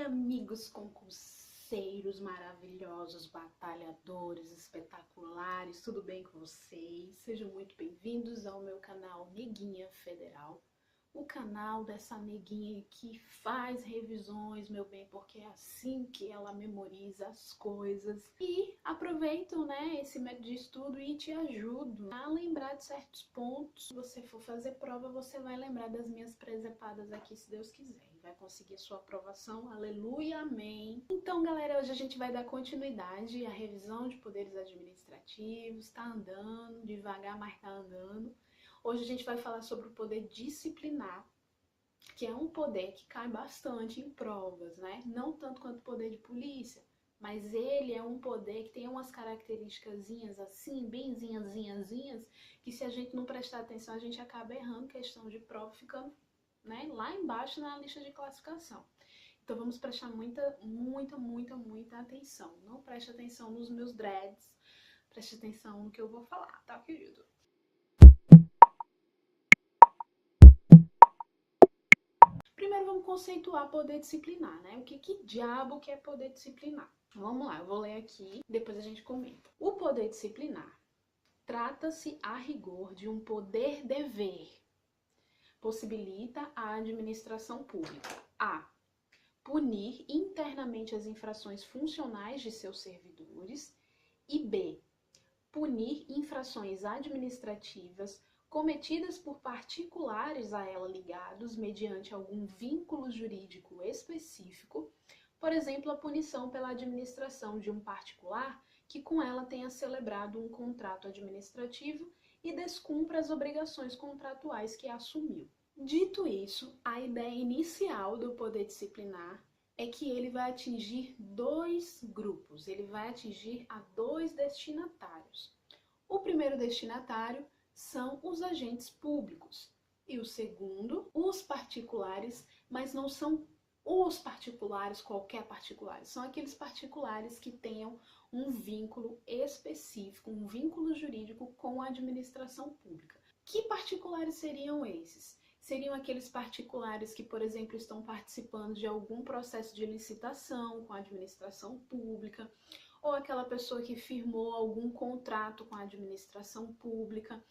amigos concurseiros maravilhosos, batalhadores espetaculares, tudo bem com vocês? Sejam muito bem-vindos ao meu canal Neguinha Federal, o canal dessa neguinha que faz revisões, meu bem, porque é assim que ela memoriza as coisas. E aproveito, esse método de estudo e te ajudo a lembrar de certos pontos. Se você for fazer prova, você vai lembrar das minhas presepadas aqui, se Deus quiser. Vai conseguir sua aprovação, aleluia, amém. Então, galera, hoje a gente vai dar continuidade à revisão de poderes administrativos. Tá andando, devagar, mas tá andando. Hoje a gente vai falar sobre o poder disciplinar, que é um poder que cai bastante em provas, né? Não tanto quanto o poder de polícia, mas ele é um poder que tem umas características assim, bem zinhas, que se a gente não prestar atenção, a gente acaba errando questão de prova, ficando, lá embaixo na lista de classificação. Então vamos prestar muita atenção. Não preste atenção nos meus dreads, preste atenção no que eu vou falar, tá, querido? Primeiro vamos conceituar poder disciplinar, né? O que diabo que é poder disciplinar? Vamos lá, eu vou ler aqui, depois a gente comenta. O poder disciplinar trata-se a rigor de um poder-dever. Possibilita a administração pública a punir internamente as infrações funcionais de seus servidores e b. punir infrações administrativas cometidas por particulares a ela ligados mediante algum vínculo jurídico específico, por exemplo, a punição pela administração de um particular que com ela tenha celebrado um contrato administrativo e descumpra as obrigações contratuais que assumiu. Dito isso, a ideia inicial do poder disciplinar é que ele vai atingir dois grupos, ele vai atingir a dois destinatários. O primeiro destinatário são os agentes públicos e o segundo, os particulares, mas não são os particulares, qualquer particulares, são aqueles particulares que tenham um vínculo específico, um vínculo jurídico com a administração pública. Que particulares seriam esses? Seriam aqueles particulares que, por exemplo, estão participando de algum processo de licitação com a administração pública, ou aquela pessoa que firmou algum contrato com a administração pública.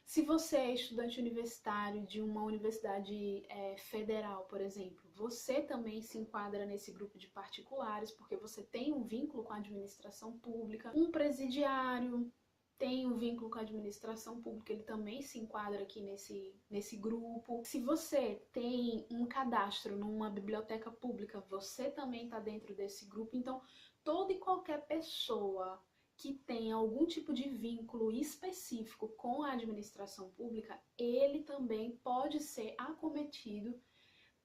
Se você é estudante universitário de uma universidade federal, por exemplo, você também se enquadra nesse grupo de particulares, porque você tem um vínculo com a administração pública. Um presidiário tem um vínculo com a administração pública, ele também se enquadra aqui nesse grupo. Se você tem um cadastro numa biblioteca pública, você também está dentro desse grupo. Então, toda e qualquer pessoa que tenha algum tipo de vínculo específico com a administração pública, ele também pode ser acometido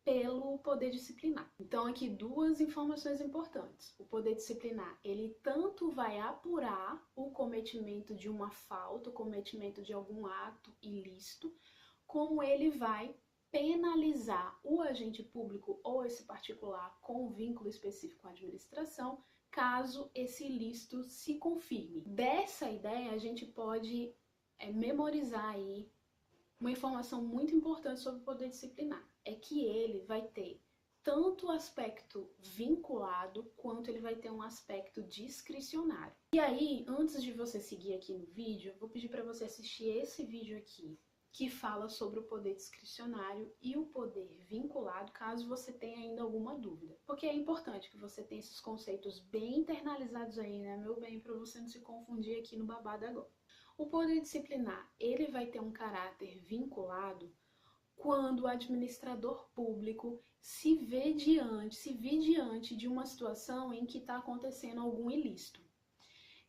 pelo poder disciplinar. Então aqui duas informações importantes. O poder disciplinar, ele tanto vai apurar o cometimento de uma falta, o cometimento de algum ato ilícito, como ele vai penalizar o agente público ou esse particular com vínculo específico com a administração, caso esse ilícito se confirme. Dessa ideia, a gente pode memorizar aí uma informação muito importante sobre o poder disciplinar. É que ele vai ter tanto o aspecto vinculado, quanto ele vai ter um aspecto discricionário. E aí, antes de você seguir aqui no vídeo, eu vou pedir para você assistir esse vídeo aqui, que fala sobre o poder discricionário e o poder vinculado, caso você tenha ainda alguma dúvida. Porque é importante que você tenha esses conceitos bem internalizados aí, né, meu bem, para você não se confundir aqui no babado agora. O poder disciplinar, ele vai ter um caráter vinculado quando o administrador público se vê diante de uma situação em que está acontecendo algum ilícito.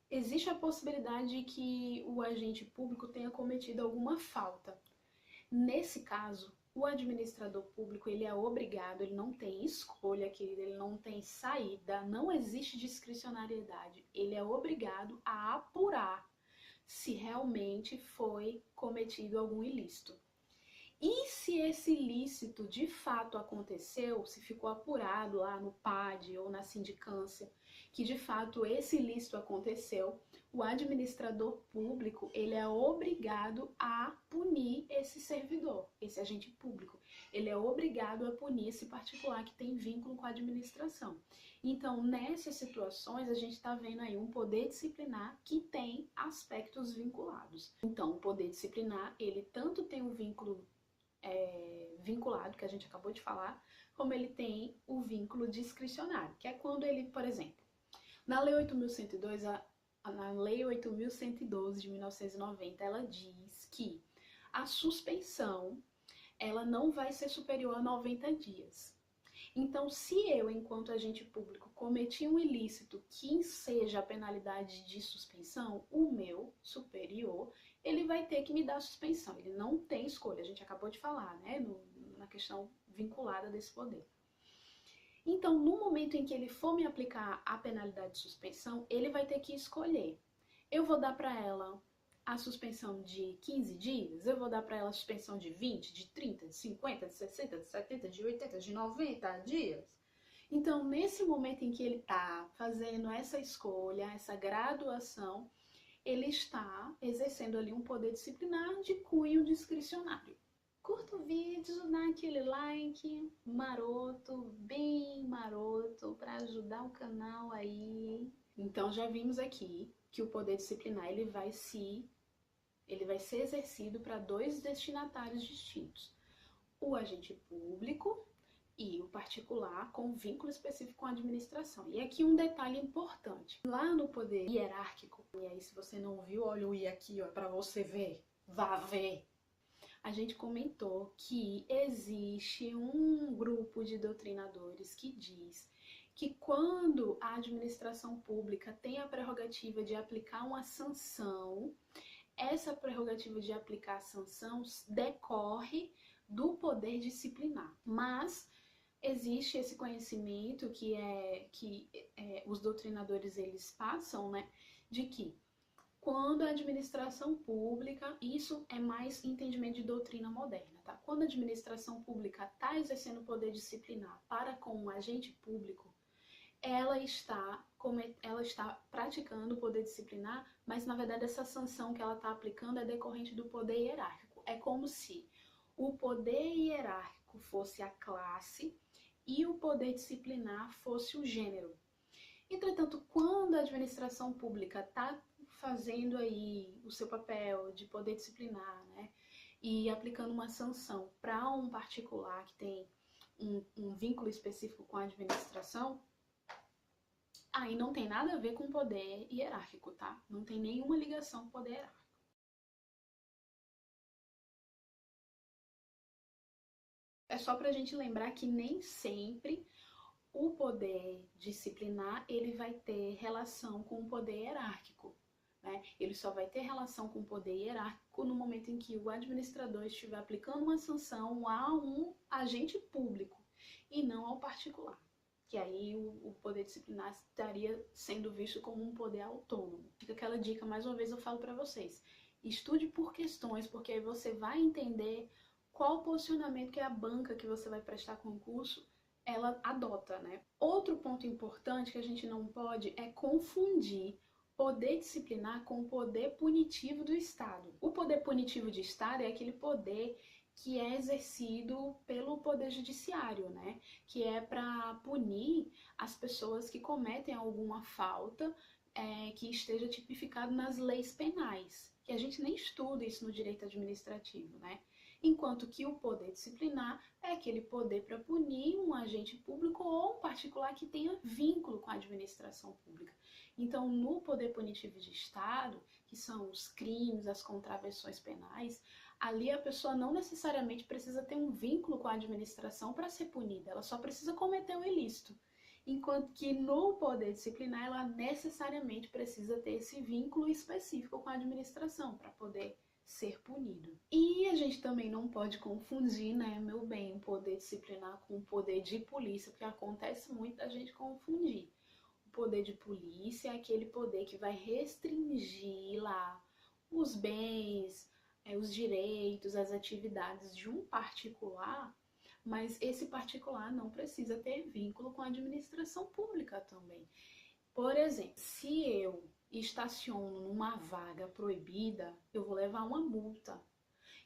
Existe a possibilidade de que o agente público tenha cometido alguma falta. Nesse caso, o administrador público, ele é obrigado, ele não tem escolha, querido, ele não tem saída, não existe discricionariedade. Ele é obrigado a apurar se realmente foi cometido algum ilícito. E se esse ilícito de fato aconteceu, se ficou apurado lá no PAD ou na sindicância, que de fato esse ilícito aconteceu, o administrador público, ele é obrigado a punir esse servidor, esse agente público. Ele é obrigado a punir esse particular que tem vínculo com a administração. Então, nessas situações, a gente está vendo aí um poder disciplinar que tem aspectos vinculados. Então, o poder disciplinar, ele tanto tem o vínculo vinculado, que a gente acabou de falar, como ele tem o vínculo discricionário, que é quando ele, por exemplo, na Lei 8.102, na Lei 8.112 de 1990, ela diz que a suspensão ela não vai ser superior a 90 dias. Então, se eu, enquanto agente público, cometi um ilícito que seja a penalidade de suspensão, o meu superior, ele vai ter que me dar a suspensão. Ele não tem escolha, a gente acabou de falar, né, na questão vinculada desse poder. Então, no momento em que ele for me aplicar a penalidade de suspensão, ele vai ter que escolher. Eu vou dar para ela a suspensão de 15 dias, eu vou dar para ela a suspensão de 20, de 30, de 50, de 60, de 70, de 80, de 90 dias. Então, nesse momento em que ele está fazendo essa escolha, essa graduação, ele está exercendo ali um poder disciplinar de cunho discricionário. Curta o vídeo, dá aquele like maroto, bem maroto, para ajudar o canal aí. Então já vimos aqui que o poder disciplinar ele vai ser exercido para dois destinatários distintos: o agente público e o particular com vínculo específico com a administração. E aqui um detalhe importante: lá no poder hierárquico, e aí se você não viu, olha o i aqui, ó, para você ver, vá ver. A gente comentou que existe um grupo de doutrinadores que diz que quando a administração pública tem a prerrogativa de aplicar uma sanção, essa prerrogativa de aplicar a sanção decorre do poder disciplinar. Mas existe esse conhecimento que os doutrinadores eles passam, né, de que quando a administração pública, isso é mais entendimento de doutrina moderna, tá? Quando a administração pública está exercendo poder disciplinar para com um agente público, ela está praticando o poder disciplinar, mas na verdade essa sanção que ela está aplicando é decorrente do poder hierárquico. É como se o poder hierárquico fosse a classe e o poder disciplinar fosse o gênero. Entretanto, quando a administração pública está fazendo aí o seu papel de poder disciplinar, né, e aplicando uma sanção para um particular que tem um vínculo específico com a administração, aí não tem nada a ver com poder hierárquico, tá? Não tem nenhuma ligação com poder hierárquico. É só para a gente lembrar que nem sempre o poder disciplinar ele vai ter relação com o poder hierárquico, né? Ele só vai ter relação com o poder hierárquico no momento em que o administrador estiver aplicando uma sanção a um agente público e não ao particular. Que aí o poder disciplinar estaria sendo visto como um poder autônomo. Fica aquela dica, mais uma vez eu falo para vocês. Estude por questões, porque aí você vai entender qual posicionamento que a banca que você vai prestar concurso ela adota, né? Outro ponto importante que a gente não pode é confundir poder disciplinar com o poder punitivo do Estado. O poder punitivo do Estado é aquele poder que é exercido pelo poder judiciário, né? Que é para punir as pessoas que cometem alguma falta que esteja tipificado nas leis penais. Que a gente nem estuda isso no direito administrativo, né? Enquanto que o poder disciplinar é aquele poder para punir um agente público ou um particular que tenha vínculo com a administração pública. Então, no poder punitivo de Estado, que são os crimes, as contravenções penais, ali a pessoa não necessariamente precisa ter um vínculo com a administração para ser punida, ela só precisa cometer um ilícito. Enquanto que no poder disciplinar, ela necessariamente precisa ter esse vínculo específico com a administração para poder ser punido. E a gente também não pode confundir, né, meu bem, o poder disciplinar com o poder de polícia, porque acontece muito a gente confundir. O poder de polícia é aquele poder que vai restringir lá os bens, os direitos, as atividades de um particular, mas esse particular não precisa ter vínculo com a administração pública também. Por exemplo, se eu estaciono numa vaga proibida, eu vou levar uma multa.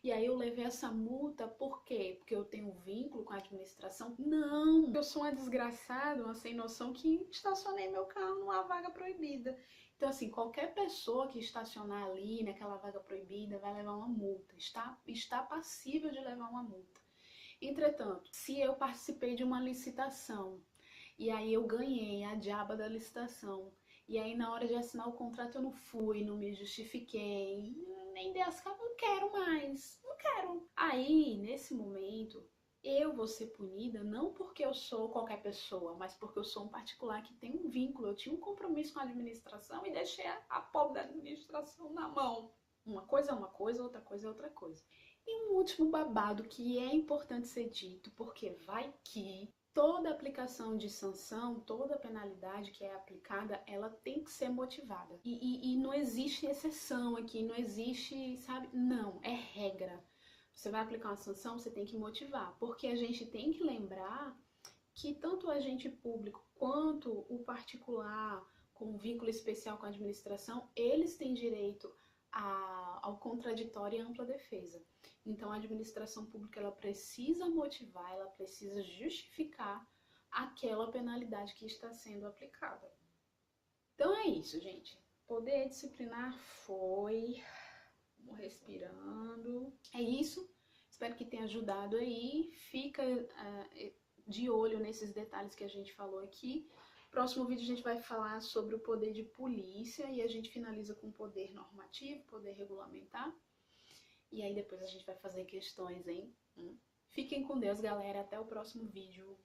E aí eu levei essa multa por quê? Porque eu tenho um vínculo com a administração? Não! Eu sou uma desgraçada, uma sem noção que estacionei meu carro numa vaga proibida. Então, assim, qualquer pessoa que estacionar ali naquela vaga proibida vai levar uma multa. Está passível de levar uma multa. Entretanto, se eu participei de uma licitação e aí eu ganhei a diaba da licitação, e aí na hora de assinar o contrato eu não fui, não me justifiquei, nem dei as caras, não quero mais, não quero. Aí, nesse momento, eu vou ser punida não porque eu sou qualquer pessoa, mas porque eu sou um particular que tem um vínculo, eu tinha um compromisso com a administração e deixei a pobre da administração na mão. Uma coisa é uma coisa, outra coisa é outra coisa. E um último babado que é importante ser dito, porque vai que toda aplicação de sanção, toda penalidade que é aplicada, ela tem que ser motivada. E não existe exceção aqui, não existe, sabe? Não, é regra. Você vai aplicar uma sanção, você tem que motivar, porque a gente tem que lembrar que tanto o agente público quanto o particular, com vínculo especial com a administração, eles têm direito ao contraditório e ampla defesa. Então, a administração pública ela precisa motivar, ela precisa justificar aquela penalidade que está sendo aplicada. Então é isso, gente. Poder disciplinar foi. Vamos respirando. É isso. Espero que tenha ajudado aí. Fica de olho nesses detalhes que a gente falou aqui. Próximo vídeo a gente vai falar sobre o poder de polícia e a gente finaliza com o poder normativo, poder regulamentar. E aí depois a gente vai fazer questões, hein? Fiquem com Deus, galera. Até o próximo vídeo.